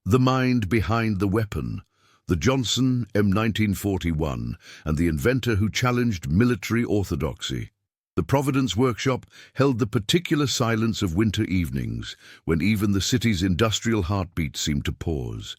The mind behind the weapon, the Johnson M1941, and the inventor who challenged military orthodoxy. The Providence workshop held the particular silence of winter evenings, when even the city's industrial heartbeat seemed to pause.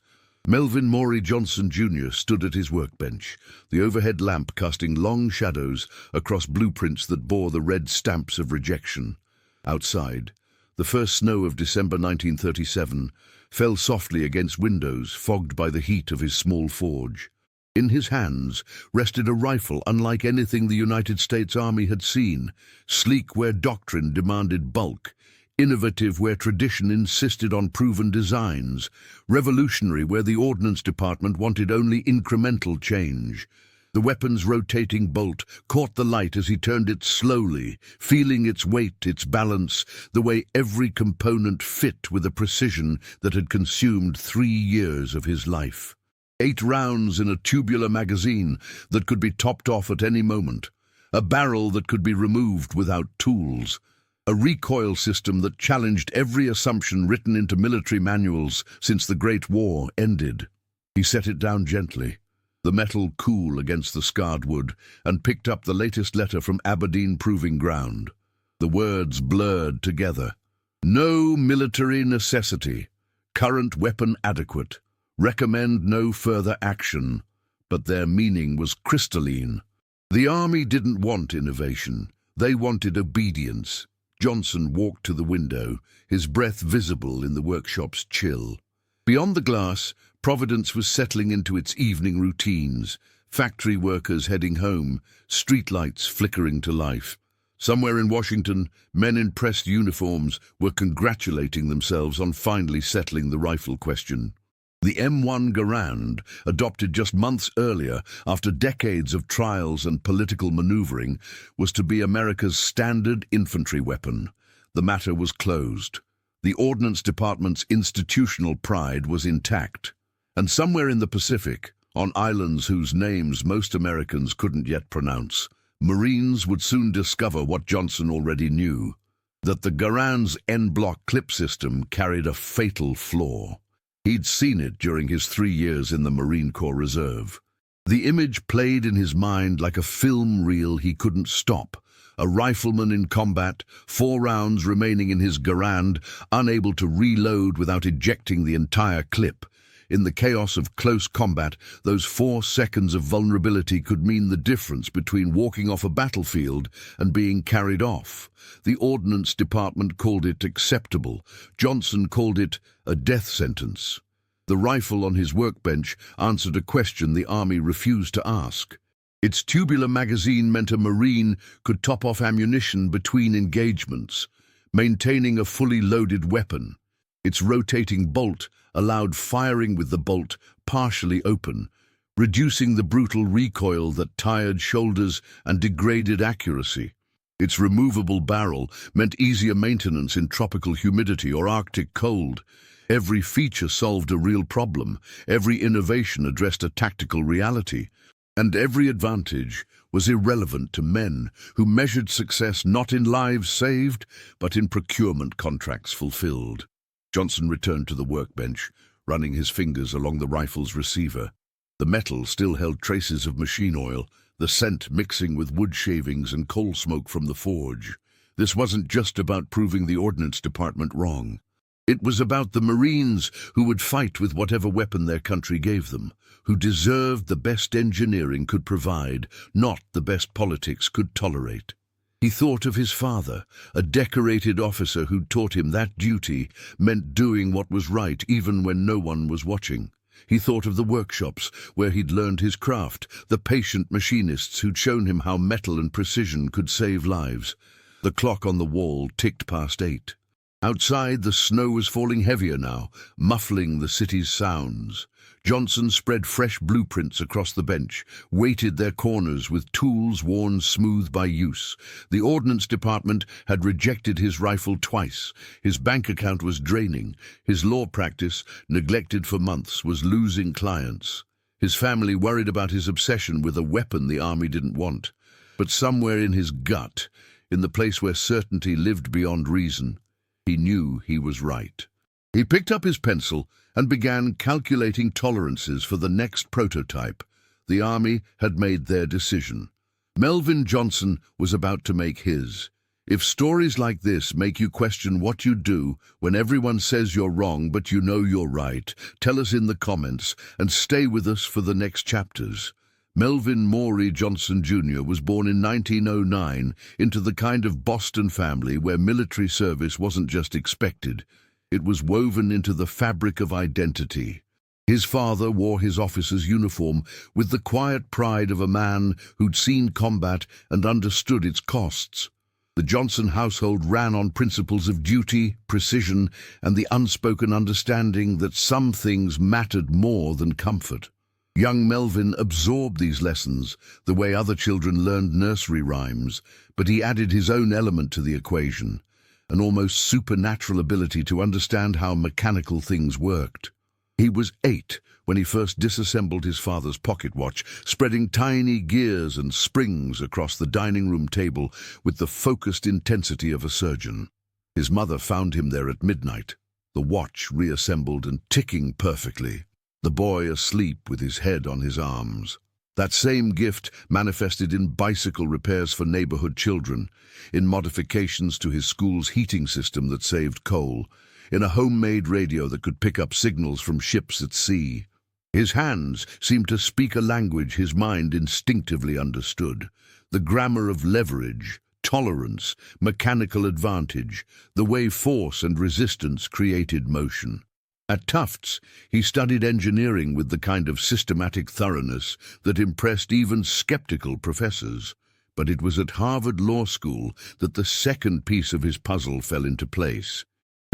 Melvin Maury Johnson Jr. stood at his workbench, the overhead lamp casting long shadows across blueprints that bore the red stamps of rejection. Outside, the first snow of December 1937 fell softly against windows fogged by the heat of his small forge. In his hands rested a rifle unlike anything the United States Army had seen, sleek where doctrine demanded bulk, innovative where tradition insisted on proven designs, revolutionary where the Ordnance Department wanted only incremental change. The weapon's rotating bolt caught the light as he turned it slowly, feeling its weight, its balance, the way every component fit with a precision that had consumed 3 years of his life. 8 rounds in a tubular magazine that could be topped off at any moment, a barrel that could be removed without tools, a recoil system that challenged every assumption written into military manuals since the Great War ended. He set it down gently, the metal cool against the scarred wood, and picked up the latest letter from Aberdeen Proving Ground. The words blurred together. No military necessity. Current weapon adequate. Recommend no further action. But their meaning was crystalline. The army didn't want innovation. They wanted obedience. Johnson walked to the window, his breath visible in the workshop's chill. Beyond the glass, Providence was settling into its evening routines, factory workers heading home, streetlights flickering to life. Somewhere in Washington, men in pressed uniforms were congratulating themselves on finally settling the rifle question. The M1 Garand, adopted just months earlier after decades of trials and political maneuvering, was to be America's standard infantry weapon. The matter was closed. The Ordnance Department's institutional pride was intact. And somewhere in the Pacific, on islands whose names most Americans couldn't yet pronounce, Marines would soon discover what Johnson already knew, that the Garand's en-bloc clip system carried a fatal flaw. He'd seen it during his 3 years in the Marine Corps Reserve. The image played in his mind like a film reel he couldn't stop. A rifleman in combat, 4 rounds remaining in his Garand, unable to reload without ejecting the entire clip. In the chaos of close combat, those 4 seconds of vulnerability could mean the difference between walking off a battlefield and being carried off. The Ordnance Department called it acceptable. Johnson called it a death sentence. The rifle on his workbench answered a question the Army refused to ask. Its tubular magazine meant a Marine could top off ammunition between engagements, maintaining a fully loaded weapon. Its rotating bolt allowed firing with the bolt partially open, reducing the brutal recoil that tired shoulders and degraded accuracy. Its removable barrel meant easier maintenance in tropical humidity or Arctic cold. Every feature solved a real problem, every innovation addressed a tactical reality, and every advantage was irrelevant to men who measured success not in lives saved, but in procurement contracts fulfilled. Johnson returned to the workbench, running his fingers along the rifle's receiver. The metal still held traces of machine oil, the scent mixing with wood shavings and coal smoke from the forge. This wasn't just about proving the Ordnance Department wrong. It was about the Marines who would fight with whatever weapon their country gave them, who deserved the best engineering could provide, not the best politics could tolerate. He thought of his father, a decorated officer who'd taught him that duty meant doing what was right even when no one was watching. He thought of the workshops where he'd learned his craft, the patient machinists who'd shown him how metal and precision could save lives. The clock on the wall ticked past 8. Outside, the snow was falling heavier now, muffling the city's sounds. Johnson spread fresh blueprints across the bench, weighted their corners with tools worn smooth by use. The Ordnance Department had rejected his rifle twice. His bank account was draining. His law practice, neglected for months, was losing clients. His family worried about his obsession with a weapon the Army didn't want. But somewhere in his gut, in the place where certainty lived beyond reason, he knew he was right. He picked up his pencil and began calculating tolerances for the next prototype. The army had made their decision. Melvin Johnson was about to make his. If stories like this make you question what you do when everyone says you're wrong but you know you're right, tell us in the comments and stay with us for the next chapters. Melvin Maury Johnson Jr. was born in 1909 into the kind of Boston family where military service wasn't just expected, it was woven into the fabric of identity. His father wore his officer's uniform with the quiet pride of a man who'd seen combat and understood its costs. The Johnson household ran on principles of duty, precision, and the unspoken understanding that some things mattered more than comfort. Young Melvin absorbed these lessons the way other children learned nursery rhymes, but he added his own element to the equation, an almost supernatural ability to understand how mechanical things worked. He was 8 when he first disassembled his father's pocket watch, spreading tiny gears and springs across the dining room table with the focused intensity of a surgeon. His mother found him there at midnight, the watch reassembled and ticking perfectly, the boy asleep with his head on his arms. That same gift manifested in bicycle repairs for neighborhood children, in modifications to his school's heating system that saved coal, in a homemade radio that could pick up signals from ships at sea. His hands seemed to speak a language his mind instinctively understood, the grammar of leverage, tolerance, mechanical advantage, the way force and resistance created motion. At Tufts, he studied engineering with the kind of systematic thoroughness that impressed even skeptical professors. But it was at Harvard Law School that the second piece of his puzzle fell into place.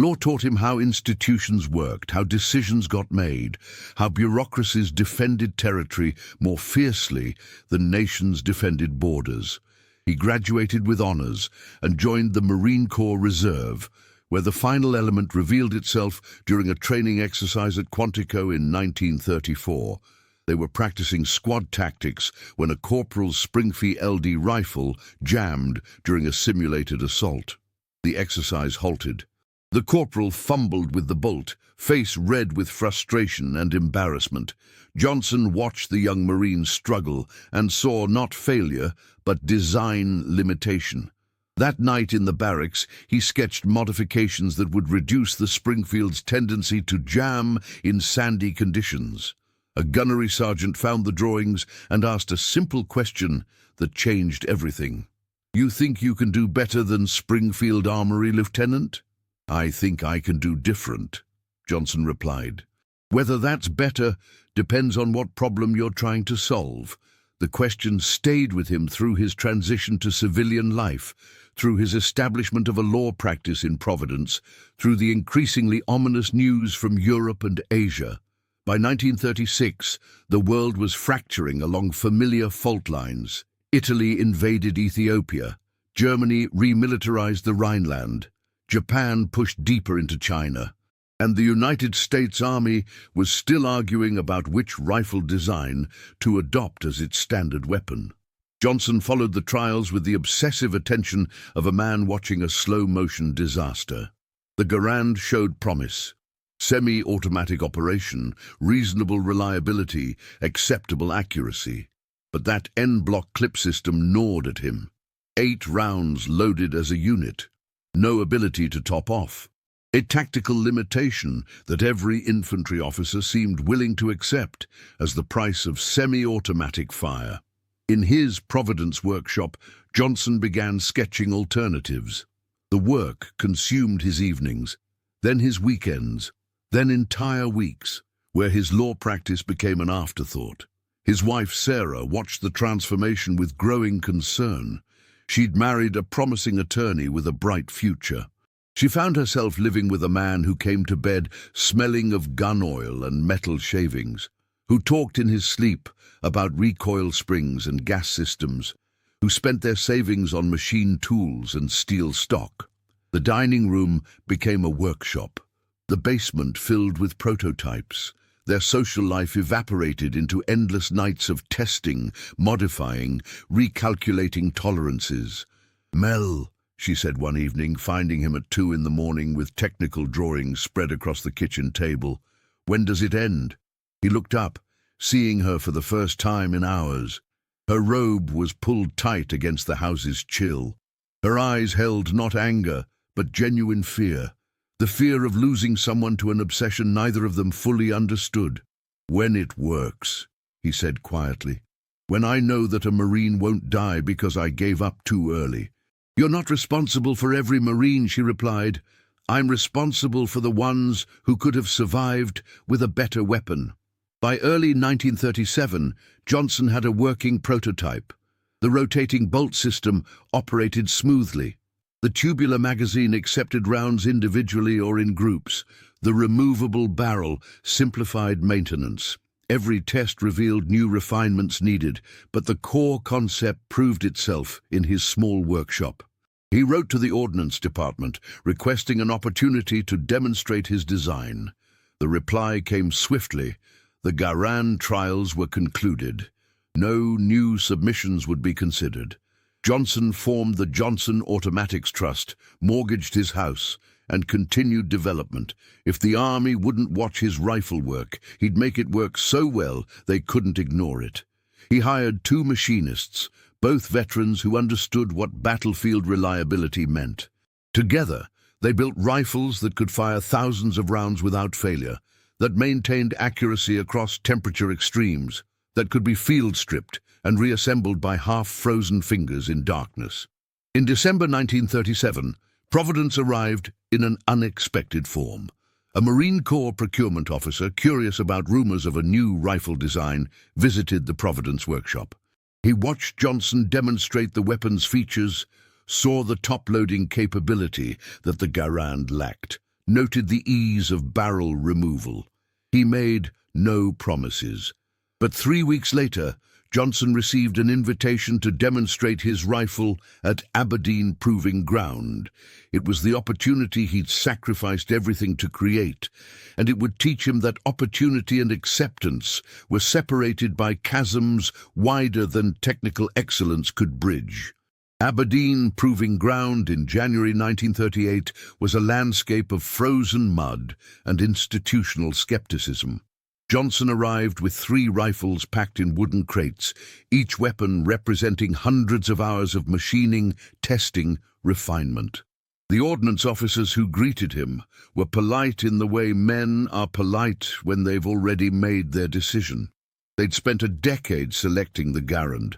Law taught him how institutions worked, how decisions got made, how bureaucracies defended territory more fiercely than nations defended borders. He graduated with honors and joined the Marine Corps Reserve, where the final element revealed itself during a training exercise at Quantico in 1934. They were practicing squad tactics when a corporal's Springfield LD rifle jammed during a simulated assault. The exercise halted. The corporal fumbled with the bolt, face red with frustration and embarrassment. Johnson watched the young Marine struggle and saw not failure, but design limitation. That night in the barracks, he sketched modifications that would reduce the Springfield's tendency to jam in sandy conditions. A gunnery sergeant found the drawings and asked a simple question that changed everything. "You think you can do better than Springfield Armory, Lieutenant?" "I think I can do different," Johnson replied. "Whether that's better depends on what problem you're trying to solve." The question stayed with him through his transition to civilian life, through his establishment of a law practice in Providence, through the increasingly ominous news from Europe and Asia. By 1936, the world was fracturing along familiar fault lines. Italy invaded Ethiopia. Germany remilitarized the Rhineland. Japan pushed deeper into China. And the United States Army was still arguing about which rifle design to adopt as its standard weapon. Johnson followed the trials with the obsessive attention of a man watching a slow-motion disaster. The Garand showed promise. Semi-automatic operation, reasonable reliability, acceptable accuracy. But that N-block clip system gnawed at him. 8 rounds loaded as a unit. No ability to top off. A tactical limitation that every infantry officer seemed willing to accept as the price of semi-automatic fire. In his Providence workshop, Johnson began sketching alternatives. The work consumed his evenings, then his weekends, then entire weeks, where his law practice became an afterthought. His wife, Sarah, watched the transformation with growing concern. She'd married a promising attorney with a bright future. She found herself living with a man who came to bed smelling of gun oil and metal shavings, who talked in his sleep about recoil springs and gas systems, who spent their savings on machine tools and steel stock. The dining room became a workshop, the basement filled with prototypes. Their social life evaporated into endless nights of testing, modifying, recalculating tolerances. "Mel," she said one evening, finding him at 2 in the morning with technical drawings spread across the kitchen table, When does it end? He looked up, seeing her for the first time in hours. Her robe was pulled tight against the house's chill. Her eyes held not anger, but genuine fear. The fear of losing someone to an obsession neither of them fully understood. "When it works," he said quietly. "When I know that a Marine won't die because I gave up too early." "You're not responsible for every Marine," she replied. "I'm responsible for the ones who could have survived with a better weapon." By early 1937, Johnson had a working prototype. The rotating bolt system operated smoothly. The tubular magazine accepted rounds individually or in groups. The removable barrel simplified maintenance. Every test revealed new refinements needed, but the core concept proved itself in his small workshop. He wrote to the Ordnance Department, requesting an opportunity to demonstrate his design. The reply came swiftly. The Garand trials were concluded. No new submissions would be considered. Johnson formed the Johnson Automatics Trust, mortgaged his house, and continued development. If the army wouldn't watch his rifle work, he'd make it work so well they couldn't ignore it. He hired 2 machinists, both veterans who understood what battlefield reliability meant. Together, they built rifles that could fire thousands of rounds without failure, that maintained accuracy across temperature extremes, that could be field-stripped and reassembled by half-frozen fingers in darkness. In December 1937, Providence arrived in an unexpected form. A Marine Corps procurement officer, curious about rumors of a new rifle design, visited the Providence workshop. He watched Johnson demonstrate the weapon's features, saw the top-loading capability that the Garand lacked, noted the ease of barrel removal. He made no promises. But 3 weeks later, Johnson received an invitation to demonstrate his rifle at Aberdeen Proving Ground. It was the opportunity he'd sacrificed everything to create, and it would teach him that opportunity and acceptance were separated by chasms wider than technical excellence could bridge. Aberdeen Proving Ground in January 1938 was a landscape of frozen mud and institutional skepticism. Johnson arrived with 3 rifles packed in wooden crates, each weapon representing hundreds of hours of machining, testing, refinement. The ordnance officers who greeted him were polite in the way men are polite when they've already made their decision. They'd spent a decade selecting the Garand.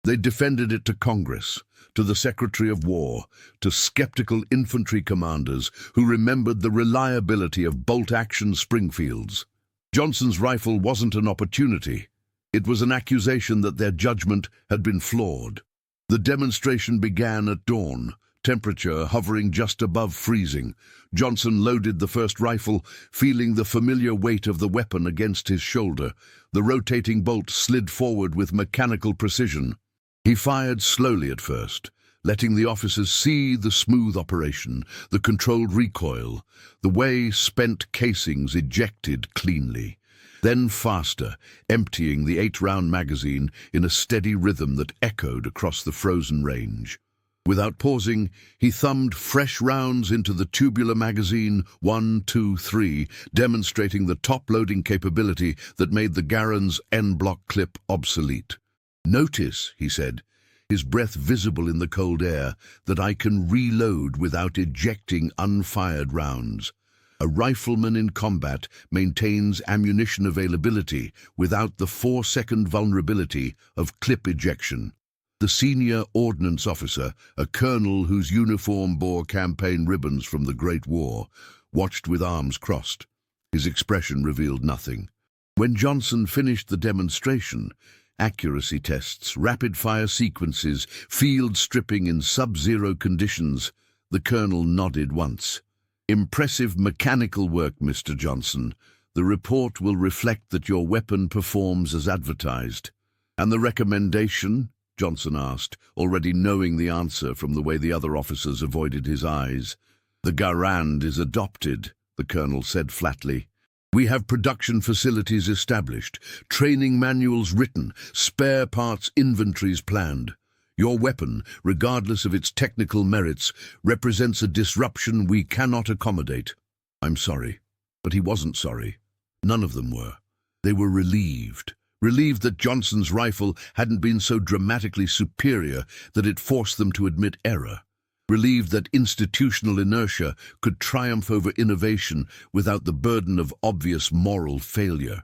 They'd defended it to Congress, to the Secretary of War, to skeptical infantry commanders who remembered the reliability of bolt-action Springfields. Johnson's rifle wasn't an opportunity. It was an accusation that their judgment had been flawed. The demonstration began at dawn, temperature hovering just above freezing. Johnson loaded the first rifle, feeling the familiar weight of the weapon against his shoulder. The rotating bolt slid forward with mechanical precision. He fired slowly at first, letting the officers see the smooth operation, the controlled recoil, the way spent casings ejected cleanly. Then faster, emptying the 8-round magazine in a steady rhythm that echoed across the frozen range. Without pausing, he thumbed fresh rounds into the tubular magazine, 1, 2, 3, demonstrating the top-loading capability that made the Garand's N-block clip obsolete. "Notice," he said, his breath visible in the cold air, "that I can reload without ejecting unfired rounds. A rifleman in combat maintains ammunition availability without the 4-second vulnerability of clip ejection." The senior ordnance officer, a colonel whose uniform bore campaign ribbons from the Great War, watched with arms crossed. His expression revealed nothing. When Johnson finished the demonstration, accuracy tests, rapid-fire sequences, field stripping in sub-zero conditions, the colonel nodded once. "Impressive mechanical work, Mr. Johnson. The report will reflect that your weapon performs as advertised." "And the recommendation?" Johnson asked, already knowing the answer from the way the other officers avoided his eyes. "The Garand is adopted," the colonel said flatly. "We have production facilities established, training manuals written, spare parts inventories planned. Your weapon, regardless of its technical merits, represents a disruption we cannot accommodate." "I'm sorry." But he wasn't sorry. None of them were. They were relieved. Relieved that Johnson's rifle hadn't been so dramatically superior that it forced them to admit error. Relieved that institutional inertia could triumph over innovation without the burden of obvious moral failure.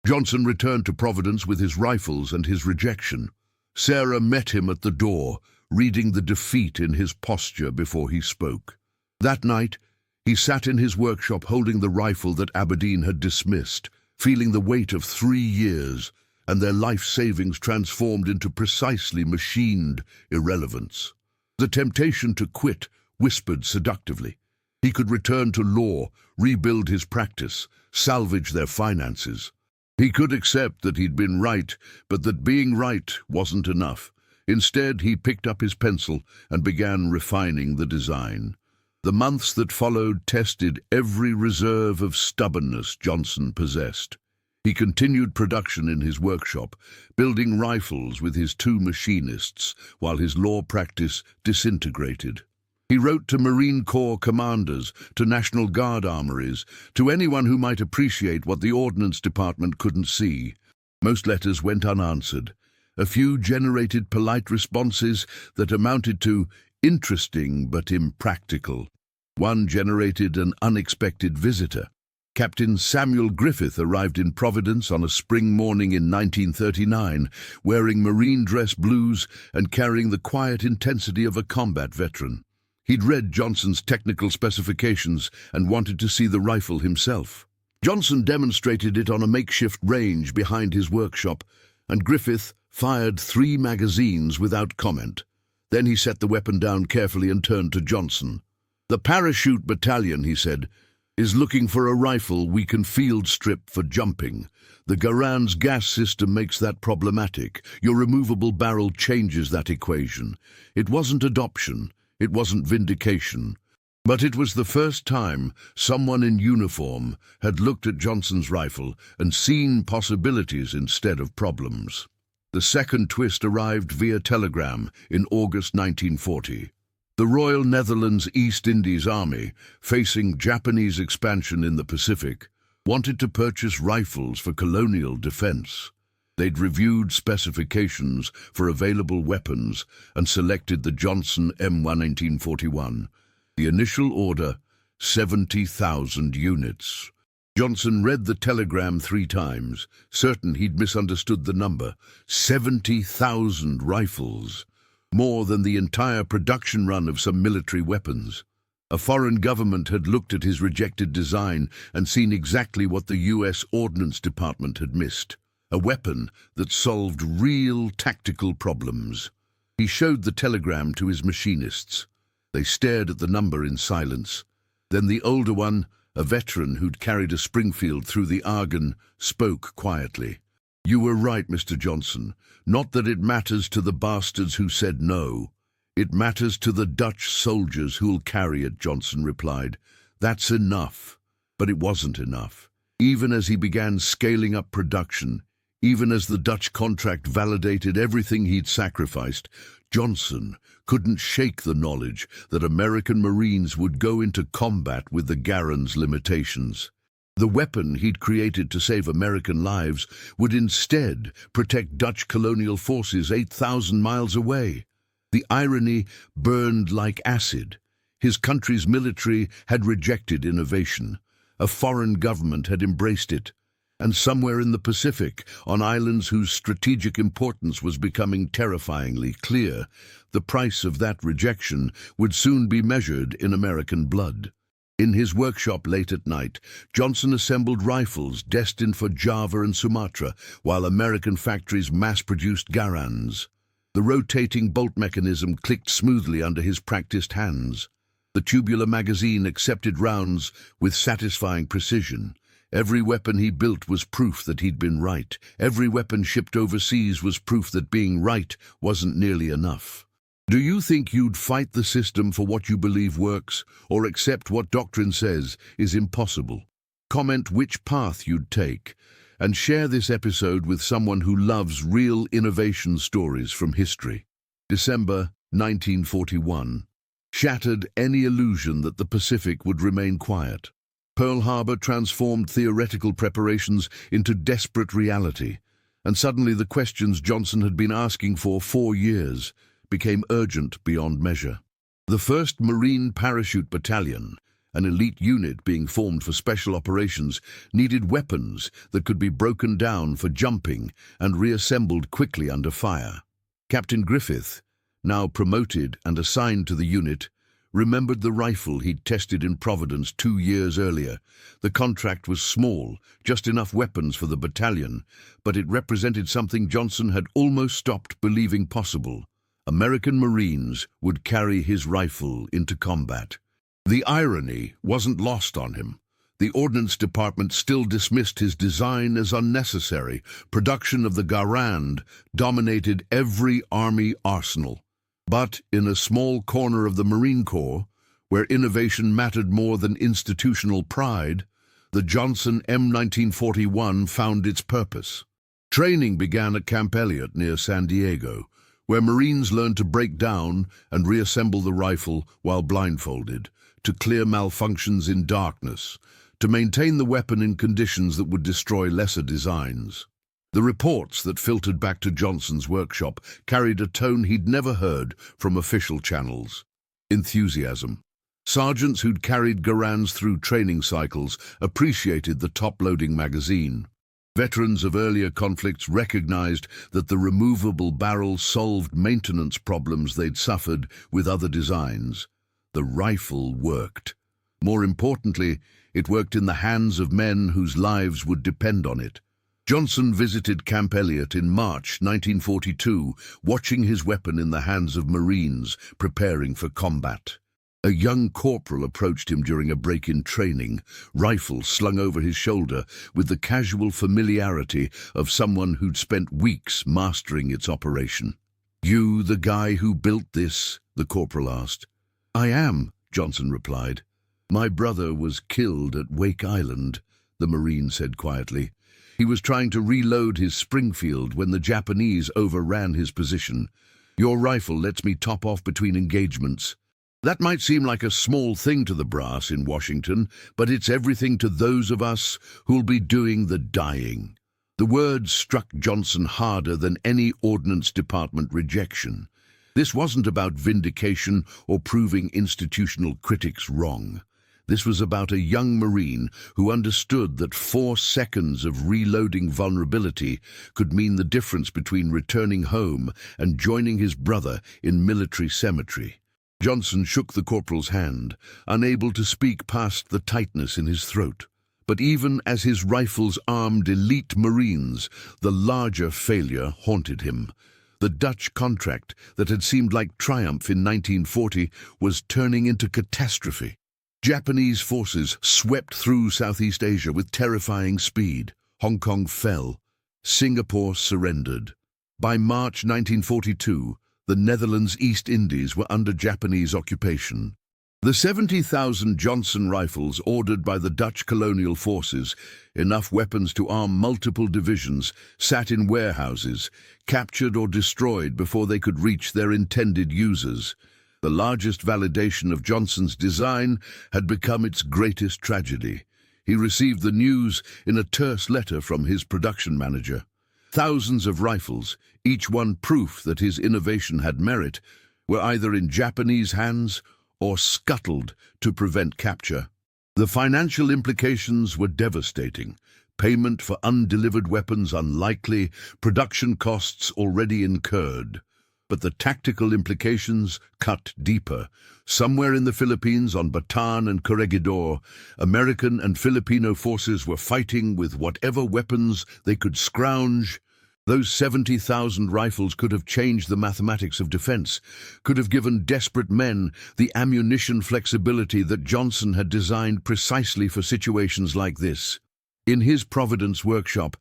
Johnson returned to Providence with his rifles and his rejection. Sarah met him at the door, reading the defeat in his posture before he spoke. That night, he sat in his workshop holding the rifle that Aberdeen had dismissed, feeling the weight of 3 years and their life savings transformed into precisely machined irrelevance. The temptation to quit whispered seductively. He could return to law, rebuild his practice, salvage their finances. He could accept that he'd been right, but that being right wasn't enough. Instead, he picked up his pencil and began refining the design. The months that followed tested every reserve of stubbornness Johnson possessed. He continued production in his workshop, building rifles with his 2 machinists, while his law practice disintegrated. He wrote to Marine Corps commanders, to National Guard armories, to anyone who might appreciate what the Ordnance Department couldn't see. Most letters went unanswered. A few generated polite responses that amounted to interesting but impractical. One generated an unexpected visitor. Captain Samuel Griffith arrived in Providence on a spring morning in 1939, wearing marine dress blues and carrying the quiet intensity of a combat veteran. He'd read Johnson's technical specifications and wanted to see the rifle himself. Johnson demonstrated it on a makeshift range behind his workshop, and Griffith fired 3 magazines without comment. Then he set the weapon down carefully and turned to Johnson. "The parachute battalion," he said, "is looking for a rifle we can field strip for jumping. The Garand's gas system makes that problematic. Your removable barrel changes that equation. It wasn't adoption. It wasn't vindication. But it was the first time someone in uniform had looked at Johnson's rifle and seen possibilities instead of problems." The second twist arrived via telegram in August 1940. The Royal Netherlands East Indies Army, facing Japanese expansion in the Pacific, wanted to purchase rifles for colonial defense. They'd reviewed specifications for available weapons and selected the Johnson M1941. The initial order, 70,000 units. Johnson read the telegram 3 times, certain he'd misunderstood the number. 70,000 rifles. More than the entire production run of some military weapons. A foreign government had looked at his rejected design and seen exactly what the U.S. Ordnance Department had missed. A weapon that solved real tactical problems. He showed the telegram to his machinists. They stared at the number in silence. Then the older one, a veteran who'd carried a Springfield through the Argonne, spoke quietly. "You were right, Mr. Johnson. Not that it matters to the bastards who said no. It matters to the Dutch soldiers who'll carry it," Johnson replied. "That's enough." But it wasn't enough. Even as he began scaling up production, even as the Dutch contract validated everything he'd sacrificed, Johnson couldn't shake the knowledge that American Marines would go into combat with the Garand's limitations. The weapon he'd created to save American lives would instead protect Dutch colonial forces 8,000 miles away. The irony burned like acid. His country's military had rejected innovation. A foreign government had embraced it. And somewhere in the Pacific, on islands whose strategic importance was becoming terrifyingly clear, the price of that rejection would soon be measured in American blood. In his workshop late at night, Johnson assembled rifles destined for Java and Sumatra, while American factories mass-produced Garands. The rotating bolt mechanism clicked smoothly under his practiced hands. The tubular magazine accepted rounds with satisfying precision. Every weapon he built was proof that he'd been right. Every weapon shipped overseas was proof that being right wasn't nearly enough. Do you think you'd fight the system for what you believe works, or accept what doctrine says is impossible? Comment which path you'd take, and share this episode with someone who loves real innovation stories from history. December 1941 shattered any illusion that the Pacific would remain quiet. Pearl Harbor transformed theoretical preparations into desperate reality, and suddenly the questions Johnson had been asking for 4 years became urgent beyond measure. The 1st Marine Parachute Battalion, an elite unit being formed for special operations, needed weapons that could be broken down for jumping and reassembled quickly under fire. Captain Griffith, now promoted and assigned to the unit, remembered the rifle he'd tested in Providence 2 years earlier. The contract was small, just enough weapons for the battalion, but it represented something Johnson had almost stopped believing possible. American Marines would carry his rifle into combat. The irony wasn't lost on him. The Ordnance Department still dismissed his design as unnecessary. Production of the Garand dominated every Army arsenal. But in a small corner of the Marine Corps, where innovation mattered more than institutional pride, the Johnson M1941 found its purpose. Training began at Camp Elliott near San Diego, where Marines learned to break down and reassemble the rifle while blindfolded, to clear malfunctions in darkness, to maintain the weapon in conditions that would destroy lesser designs. The reports that filtered back to Johnson's workshop carried a tone he'd never heard from official channels: enthusiasm. Sergeants who'd carried Garands through training cycles appreciated the top-loading magazine. Veterans of earlier conflicts recognized that the removable barrel solved maintenance problems they'd suffered with other designs. The rifle worked. More importantly, it worked in the hands of men whose lives would depend on it. Johnson visited Camp Elliott in March 1942, watching his weapon in the hands of Marines preparing for combat. A young corporal approached him during a break in training, rifle slung over his shoulder, with the casual familiarity of someone who'd spent weeks mastering its operation. "You the guy who built this?" the corporal asked. "I am," Johnson replied. "My brother was killed at Wake Island," the Marine said quietly. "He was trying to reload his Springfield when the Japanese overran his position. Your rifle lets me top off between engagements." That might seem like a small thing to the brass in Washington, but it's everything to those of us who'll be doing the dying. The words struck Johnson harder than any Ordnance Department rejection. This wasn't about vindication or proving institutional critics wrong. This was about a young Marine who understood that 4 seconds of reloading vulnerability could mean the difference between returning home and joining his brother in military cemetery. Johnson shook the corporal's hand, unable to speak past the tightness in his throat. But even as his rifles armed elite Marines, the larger failure haunted him. The Dutch contract that had seemed like triumph in 1940 was turning into catastrophe. Japanese forces swept through Southeast Asia with terrifying speed. Hong Kong fell. Singapore surrendered. By March 1942, the Netherlands East Indies were under Japanese occupation. The 70,000 Johnson rifles ordered by the Dutch colonial forces, enough weapons to arm multiple divisions, sat in warehouses, captured or destroyed before they could reach their intended users. The largest validation of Johnson's design had become its greatest tragedy. He received the news in a terse letter from his production manager. Thousands of rifles, each one proof that his innovation had merit, were either in Japanese hands or scuttled to prevent capture. The financial implications were devastating. Payment for undelivered weapons unlikely, production costs already incurred. But the tactical implications cut deeper. Somewhere in the Philippines, on Bataan and Corregidor, American and Filipino forces were fighting with whatever weapons they could scrounge. Those 70,000 rifles could have changed the mathematics of defense, could have given desperate men the ammunition flexibility that Johnson had designed precisely for situations like this. In his Providence workshop,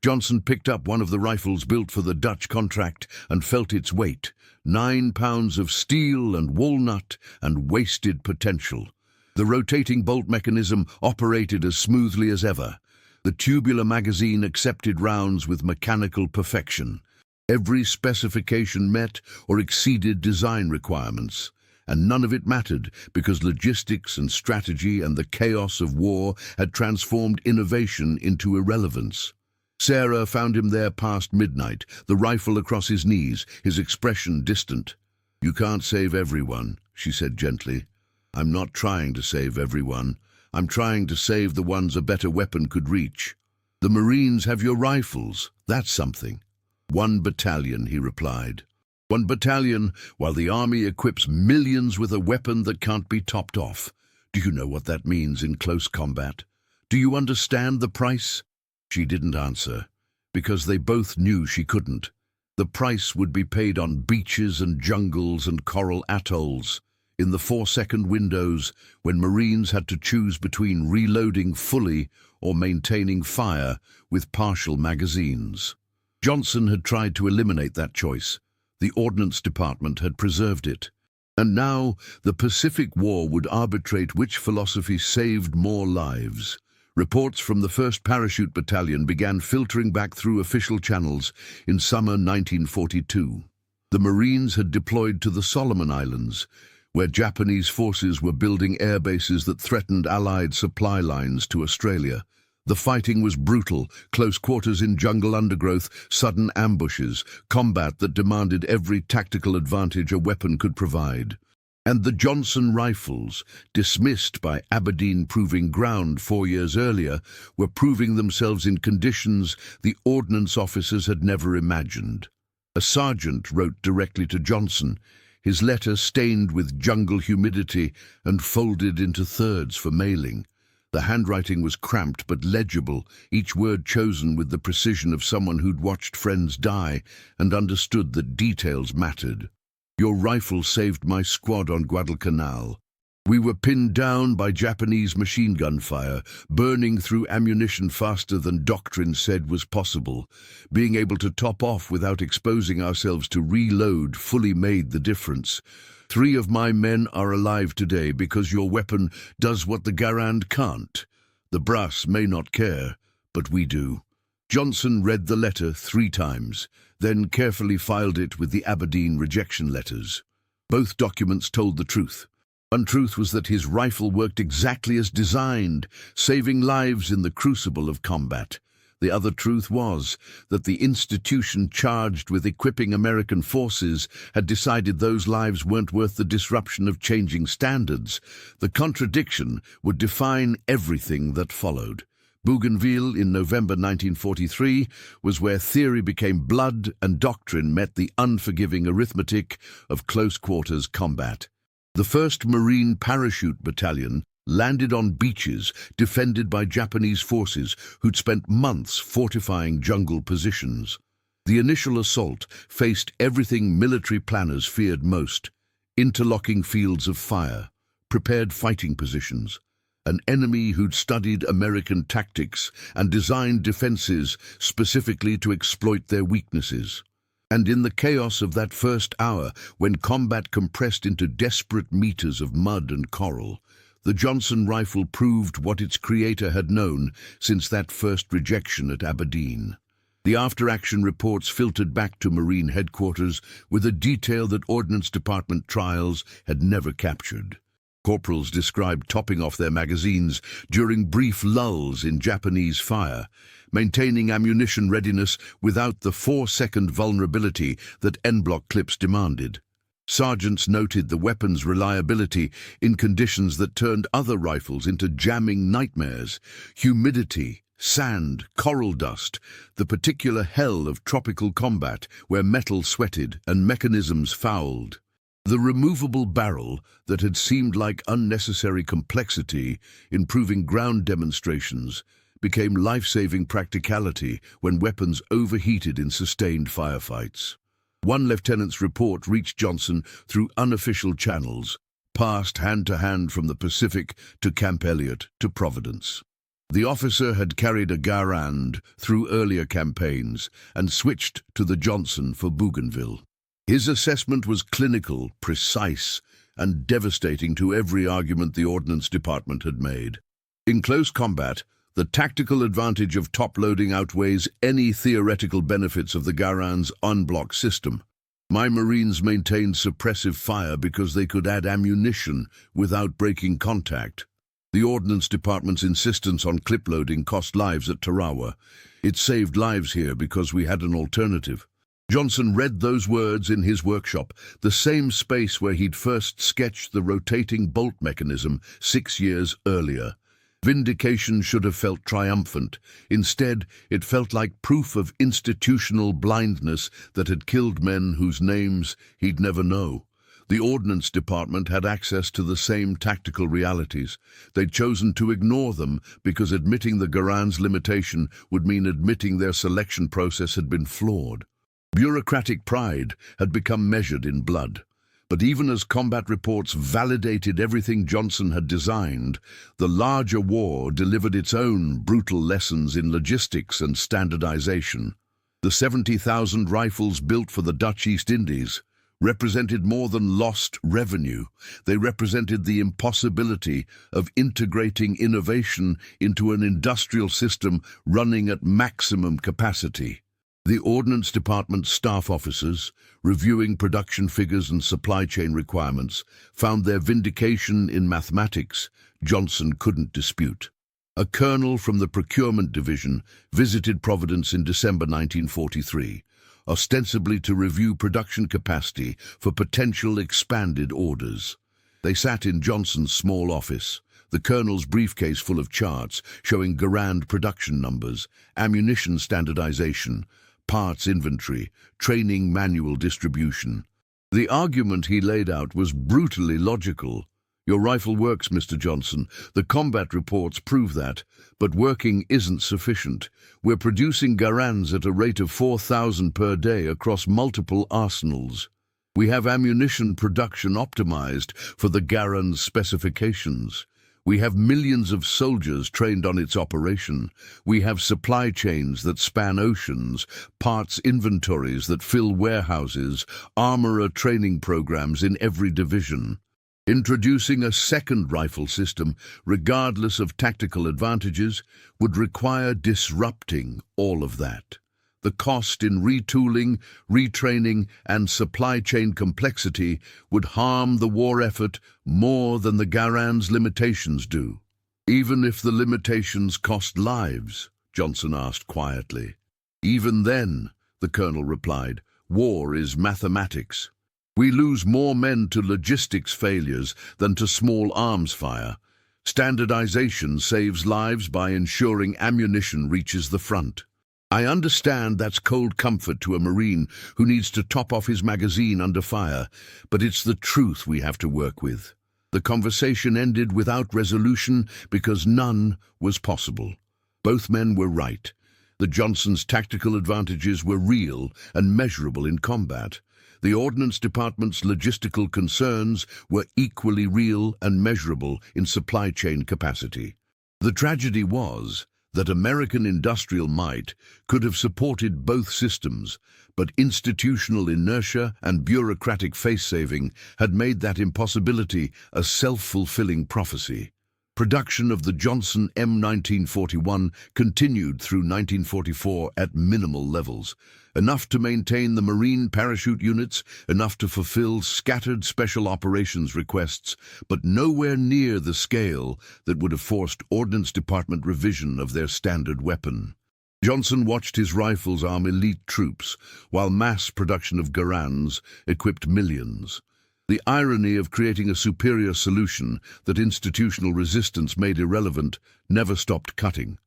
Johnson picked up one of the rifles built for the Dutch contract and felt its weight, 9 pounds of steel and walnut and wasted potential. The rotating bolt mechanism operated as smoothly as ever. The tubular magazine accepted rounds with mechanical perfection. Every specification met or exceeded design requirements. And none of it mattered, because logistics and strategy and the chaos of war had transformed innovation into irrelevance. Sarah found him there past midnight, the rifle across his knees, his expression distant. "You can't save everyone," she said gently. "I'm not trying to save everyone. I'm trying to save the ones a better weapon could reach. The Marines have your rifles. That's something." "1 battalion," he replied. "1 battalion, while the army equips millions with a weapon that can't be topped off. Do you know what that means in close combat? Do you understand the price?" She didn't answer, because they both knew she couldn't. The price would be paid on beaches and jungles and coral atolls, in the 4-second windows when Marines had to choose between reloading fully or maintaining fire with partial magazines. Johnson had tried to eliminate that choice. The Ordnance Department had preserved it. And now the Pacific War would arbitrate which philosophy saved more lives. Reports from the 1st Parachute Battalion began filtering back through official channels in summer 1942. The Marines had deployed to the Solomon Islands, where Japanese forces were building air bases that threatened Allied supply lines to Australia. The fighting was brutal, close quarters in jungle undergrowth, sudden ambushes, combat that demanded every tactical advantage a weapon could provide. And the Johnson rifles, dismissed by Aberdeen Proving Ground 4 years earlier, were proving themselves in conditions the ordnance officers had never imagined. A sergeant wrote directly to Johnson, his letter stained with jungle humidity and folded into thirds for mailing. The handwriting was cramped but legible, each word chosen with the precision of someone who'd watched friends die and understood that details mattered. "Your rifle saved my squad on Guadalcanal. We were pinned down by Japanese machine gun fire, burning through ammunition faster than doctrine said was possible. Being able to top off without exposing ourselves to reload fully made the difference. 3 of my men are alive today because your weapon does what the Garand can't. The brass may not care, but we do." Johnson read the letter 3 times, then carefully filed it with the Aberdeen rejection letters. Both documents told the truth. One truth was that his rifle worked exactly as designed, saving lives in the crucible of combat. The other truth was that the institution charged with equipping American forces had decided those lives weren't worth the disruption of changing standards. The contradiction would define everything that followed. Bougainville in November 1943 was where theory became blood and doctrine met the unforgiving arithmetic of close-quarters combat. The 1st Marine Parachute Battalion landed on beaches defended by Japanese forces who'd spent months fortifying jungle positions. The initial assault faced everything military planners feared most: interlocking fields of fire, prepared fighting positions, an enemy who'd studied American tactics and designed defenses specifically to exploit their weaknesses. And in the chaos of that first hour, when combat compressed into desperate meters of mud and coral, the Johnson rifle proved what its creator had known since that first rejection at Aberdeen. The after-action reports filtered back to Marine headquarters with a detail that Ordnance Department trials had never captured. Corporals described topping off their magazines during brief lulls in Japanese fire, maintaining ammunition readiness without the 4-second vulnerability that en-bloc clips demanded. Sergeants noted the weapon's reliability in conditions that turned other rifles into jamming nightmares: humidity, sand, coral dust, the particular hell of tropical combat where metal sweated and mechanisms fouled. The removable barrel that had seemed like unnecessary complexity in proving ground demonstrations became life-saving practicality when weapons overheated in sustained firefights. One lieutenant's report reached Johnson through unofficial channels, passed hand-to-hand from the Pacific to Camp Elliott to Providence. The officer had carried a Garand through earlier campaigns and switched to the Johnson for Bougainville. His assessment was clinical, precise, and devastating to every argument the Ordnance Department had made. In close combat, the tactical advantage of top-loading outweighs any theoretical benefits of the Garand's en-bloc system. My Marines maintained suppressive fire because they could add ammunition without breaking contact. The Ordnance Department's insistence on clip loading cost lives at Tarawa. It saved lives here because we had an alternative. Johnson read those words in his workshop, the same space where he'd first sketched the rotating bolt mechanism 6 years earlier. Vindication should have felt triumphant. Instead, it felt like proof of institutional blindness that had killed men whose names he'd never know. The Ordnance Department had access to the same tactical realities. They'd chosen to ignore them because admitting the Garan's limitation would mean admitting their selection process had been flawed. Bureaucratic pride had become measured in blood. But even as combat reports validated everything Johnson had designed, the larger war delivered its own brutal lessons in logistics and standardization. The 70,000 rifles built for the Dutch East Indies represented more than lost revenue. They represented the impossibility of integrating innovation into an industrial system running at maximum capacity. The Ordnance Department staff officers, reviewing production figures and supply chain requirements, found their vindication in mathematics Johnson couldn't dispute. A colonel from the Procurement Division visited Providence in December 1943, ostensibly to review production capacity for potential expanded orders. They sat in Johnson's small office, the colonel's briefcase full of charts showing Garand production numbers, ammunition standardization, parts inventory, training manual distribution. The argument he laid out was brutally logical. Your rifle works, Mr. Johnson. The combat reports prove that. But working isn't sufficient. We're producing Garands at a rate of 4,000 per day across multiple arsenals. We have ammunition production optimized for the Garand's specifications. We have millions of soldiers trained on its operation. We have supply chains that span oceans, parts inventories that fill warehouses, armorer training programs in every division. Introducing a second rifle system, regardless of tactical advantages, would require disrupting all of that. The cost in retooling, retraining, and supply chain complexity would harm the war effort more than the Garand's limitations do. Even if the limitations cost lives, Johnson asked quietly. Even then, the colonel replied, war is mathematics. We lose more men to logistics failures than to small arms fire. Standardization saves lives by ensuring ammunition reaches the front. I understand that's cold comfort to a Marine who needs to top off his magazine under fire, but it's the truth we have to work with. The conversation ended without resolution because none was possible. Both men were right. The Johnsons' tactical advantages were real and measurable in combat. The Ordnance Department's logistical concerns were equally real and measurable in supply chain capacity. The tragedy was that American industrial might could have supported both systems, but institutional inertia and bureaucratic face-saving had made that impossibility a self-fulfilling prophecy. Production of the Johnson M1941 continued through 1944 at minimal levels, enough to maintain the Marine parachute units, enough to fulfill scattered special operations requests, but nowhere near the scale that would have forced Ordnance Department revision of their standard weapon. Johnson watched his rifles arm elite troops, while mass production of Garands equipped millions. The irony of creating a superior solution that institutional resistance made irrelevant never stopped cutting.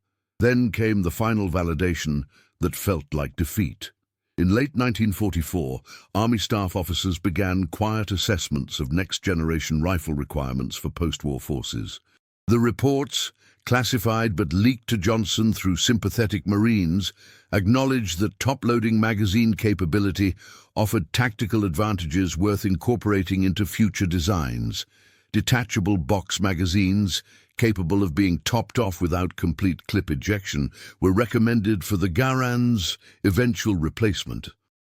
Then came the final validation that felt like defeat. In late 1944, Army staff officers began quiet assessments of next-generation rifle requirements for post-war forces. The reports, classified but leaked to Johnson through sympathetic Marines, acknowledged that top-loading magazine capability offered tactical advantages worth incorporating into future designs. Detachable box magazines, capable of being topped off without complete clip ejection, were recommended for the Garand's eventual replacement.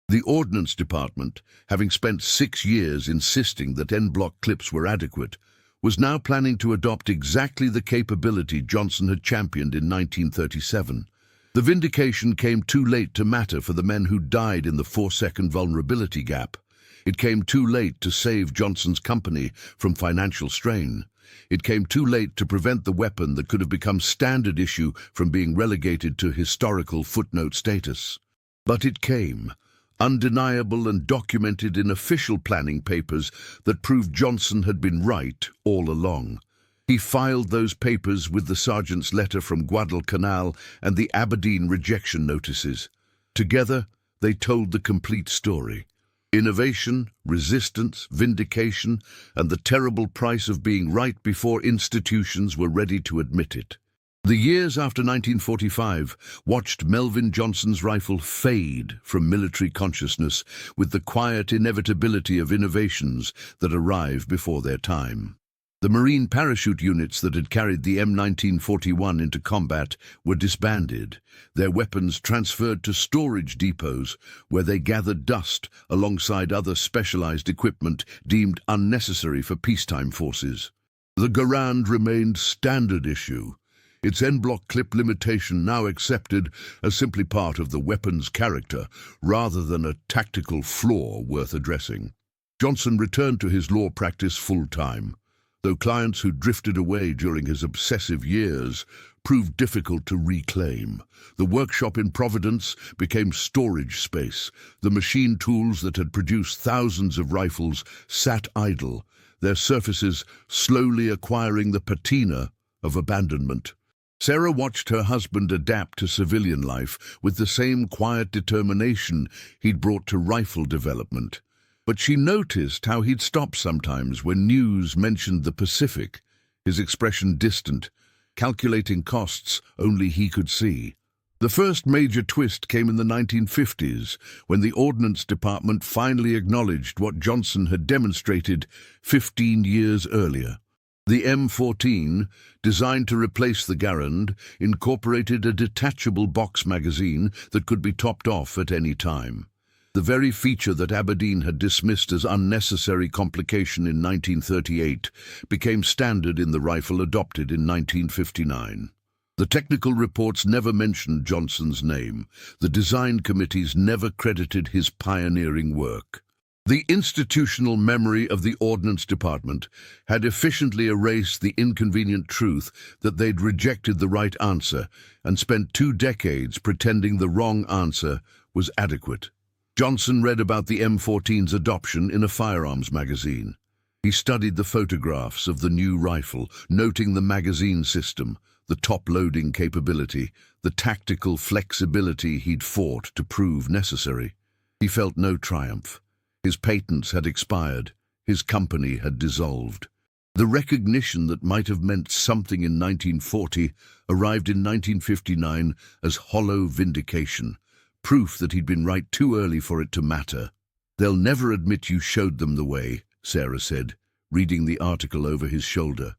The Ordnance Department, having spent 6 years insisting that en-bloc clips were adequate, was now planning to adopt exactly the capability Johnson had championed in 1937. The vindication came too late to matter for the men who died in the 4-second vulnerability gap. It came too late to save Johnson's company from financial strain. It came too late to prevent the weapon that could have become standard issue from being relegated to historical footnote status. But it came, undeniable and documented in official planning papers that proved Johnson had been right all along. He filed those papers with the sergeant's letter from Guadalcanal and the Aberdeen rejection notices. Together, they told the complete story. Innovation, resistance, vindication, and the terrible price of being right before institutions were ready to admit it. The years after 1945 watched Melvin Johnson's rifle fade from military consciousness with the quiet inevitability of innovations that arrive before their time. The Marine parachute units that had carried the M1941 into combat were disbanded, their weapons transferred to storage depots where they gathered dust alongside other specialized equipment deemed unnecessary for peacetime forces. The Garand remained standard issue, its en-bloc clip limitation now accepted as simply part of the weapon's character rather than a tactical flaw worth addressing. Johnson returned to his law practice full-time, though clients who drifted away during his obsessive years proved difficult to reclaim. The workshop in Providence became storage space. The machine tools that had produced thousands of rifles sat idle, their surfaces slowly acquiring the patina of abandonment. Sarah watched her husband adapt to civilian life with the same quiet determination he'd brought to rifle development. But she noticed how he'd stop sometimes when news mentioned the Pacific, his expression distant, calculating costs only he could see. The first major twist came in the 1950s, when the Ordnance Department finally acknowledged what Johnson had demonstrated 15 years earlier. The M14, designed to replace the Garand, incorporated a detachable box magazine that could be topped off at any time. The very feature that Aberdeen had dismissed as unnecessary complication in 1938 became standard in the rifle adopted in 1959. The technical reports never mentioned Johnson's name. The design committees never credited his pioneering work. The institutional memory of the Ordnance Department had efficiently erased the inconvenient truth that they'd rejected the right answer and spent 2 decades pretending the wrong answer was adequate. Johnson read about the M14's adoption in a firearms magazine. He studied the photographs of the new rifle, noting the magazine system, the top-loading capability, the tactical flexibility he'd fought to prove necessary. He felt no triumph. His patents had expired. His company had dissolved. The recognition that might have meant something in 1940 arrived in 1959 as hollow vindication. Proof that he'd been right too early for it to matter. "They'll never admit you showed them the way," Sarah said, reading the article over his shoulder.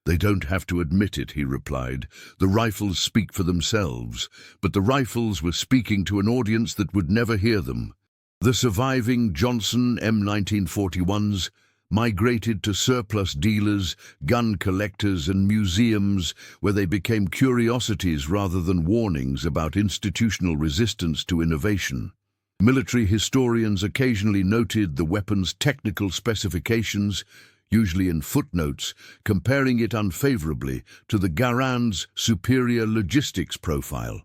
"They don't have to admit it," he replied. "The rifles speak for themselves, but the rifles were speaking to an audience that would never hear them." The surviving Johnson M1941s migrated to surplus dealers, gun collectors, and museums, where they became curiosities rather than warnings about institutional resistance to innovation. Military historians occasionally noted the weapon's technical specifications, usually in footnotes, comparing it unfavorably to the Garand's superior logistics profile.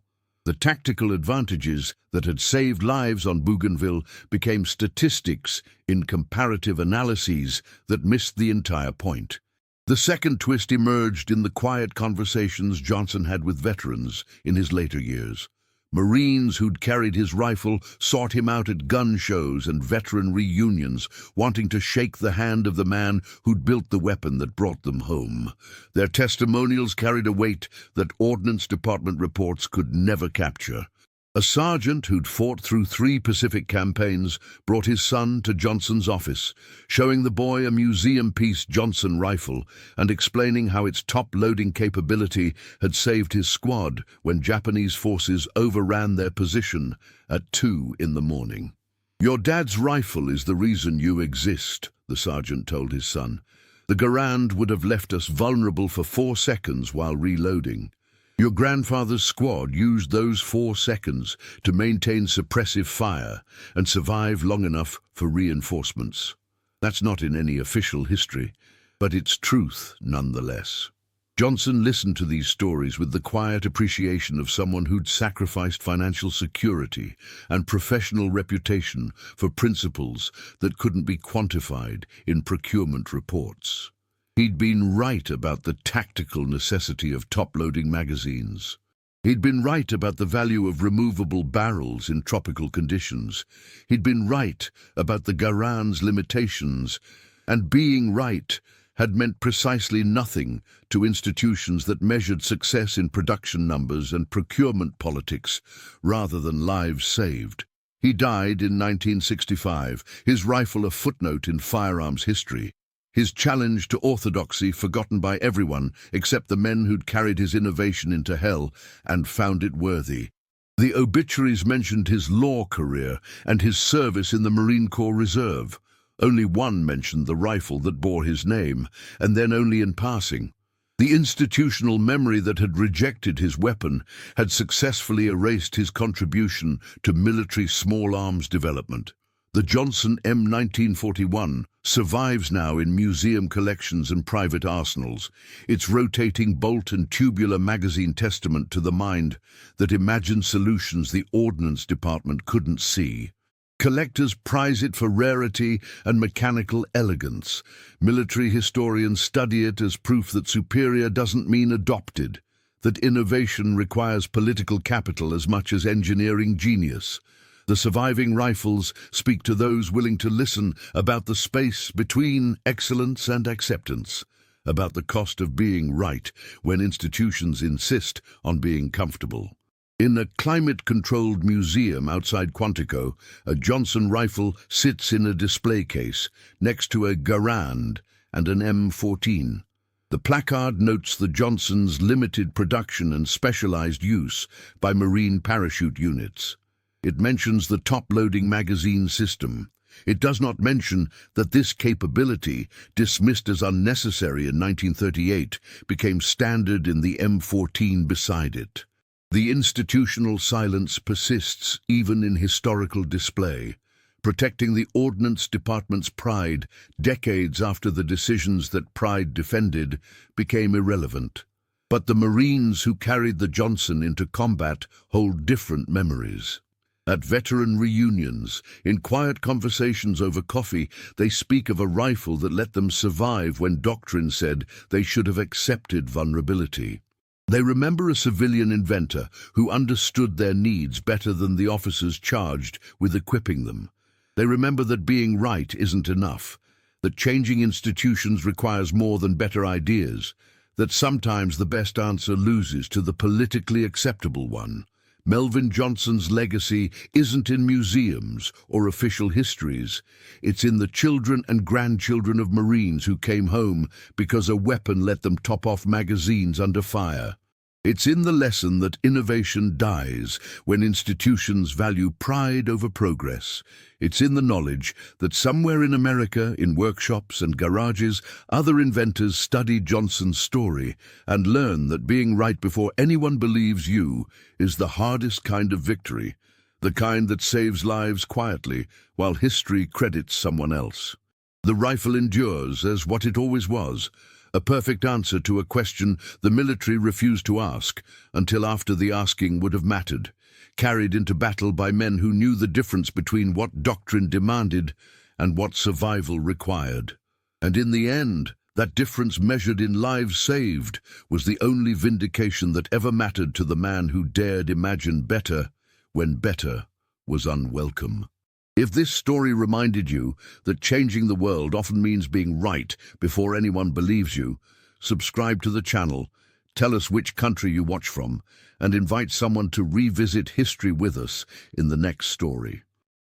The tactical advantages that had saved lives on Bougainville became statistics in comparative analyses that missed the entire point. The second twist emerged in the quiet conversations Johnson had with veterans in his later years. Marines who'd carried his rifle sought him out at gun shows and veteran reunions, wanting to shake the hand of the man who'd built the weapon that brought them home. Their testimonials carried a weight that Ordnance Department reports could never capture. A sergeant who'd fought through 3 Pacific campaigns brought his son to Johnson's office, showing the boy a museum-piece Johnson rifle and explaining how its top-loading capability had saved his squad when Japanese forces overran their position at 2 in the morning. "Your dad's rifle is the reason you exist," the sergeant told his son. "The Garand would have left us vulnerable for 4 seconds while reloading. Your grandfather's squad used those 4 seconds to maintain suppressive fire and survive long enough for reinforcements. That's not in any official history, but it's truth nonetheless. Johnson listened to these stories with the quiet appreciation of someone who'd sacrificed financial security and professional reputation for principles that couldn't be quantified in procurement reports. He'd been right about the tactical necessity of top-loading magazines. He'd been right about the value of removable barrels in tropical conditions. He'd been right about the Garan's limitations, and being right had meant precisely nothing to institutions that measured success in production numbers and procurement politics rather than lives saved. He died in 1965, his rifle a footnote in firearms history, his challenge to orthodoxy forgotten by everyone except the men who'd carried his innovation into hell and found it worthy. The obituaries mentioned his law career and his service in the Marine Corps Reserve. Only one mentioned the rifle that bore his name, and then only in passing. The institutional memory that had rejected his weapon had successfully erased his contribution to military small arms development. The Johnson M1941 survives now in museum collections and private arsenals, its rotating bolt and tubular magazine testament to the mind that imagined solutions the Ordnance Department couldn't see. Collectors prize it for rarity and mechanical elegance. Military historians study it as proof that superior doesn't mean adopted, that innovation requires political capital as much as engineering genius. The surviving rifles speak to those willing to listen about the space between excellence and acceptance, about the cost of being right when institutions insist on being comfortable. In a climate-controlled museum outside Quantico, a Johnson rifle sits in a display case next to a Garand and an M14. The placard notes the Johnson's limited production and specialized use by Marine parachute units. It mentions the top-loading magazine system. It does not mention that this capability, dismissed as unnecessary in 1938, became standard in the M14 beside it. The institutional silence persists even in historical display, protecting the Ordnance Department's pride decades after the decisions that pride defended became irrelevant. But the Marines who carried the Johnson into combat hold different memories. At veteran reunions, in quiet conversations over coffee, they speak of a rifle that let them survive when doctrine said they should have accepted vulnerability. They remember a civilian inventor who understood their needs better than the officers charged with equipping them. They remember that being right isn't enough, that changing institutions requires more than better ideas, that sometimes the best answer loses to the politically acceptable one. Melvin Johnson's legacy isn't in museums or official histories. It's in the children and grandchildren of Marines who came home because a weapon let them top off magazines under fire. It's in the lesson that innovation dies when institutions value pride over progress. It's in the knowledge that somewhere in America, in workshops and garages, other inventors study Johnson's story and learn that being right before anyone believes you is the hardest kind of victory, the kind that saves lives quietly while history credits someone else. The rifle endures as what it always was, a perfect answer to a question the military refused to ask until after the asking would have mattered, carried into battle by men who knew the difference between what doctrine demanded and what survival required. And in the end, that difference measured in lives saved was the only vindication that ever mattered to the man who dared imagine better when better was unwelcome. If this story reminded you that changing the world often means being right before anyone believes you, subscribe to the channel, tell us which country you watch from, and invite someone to revisit history with us in the next story.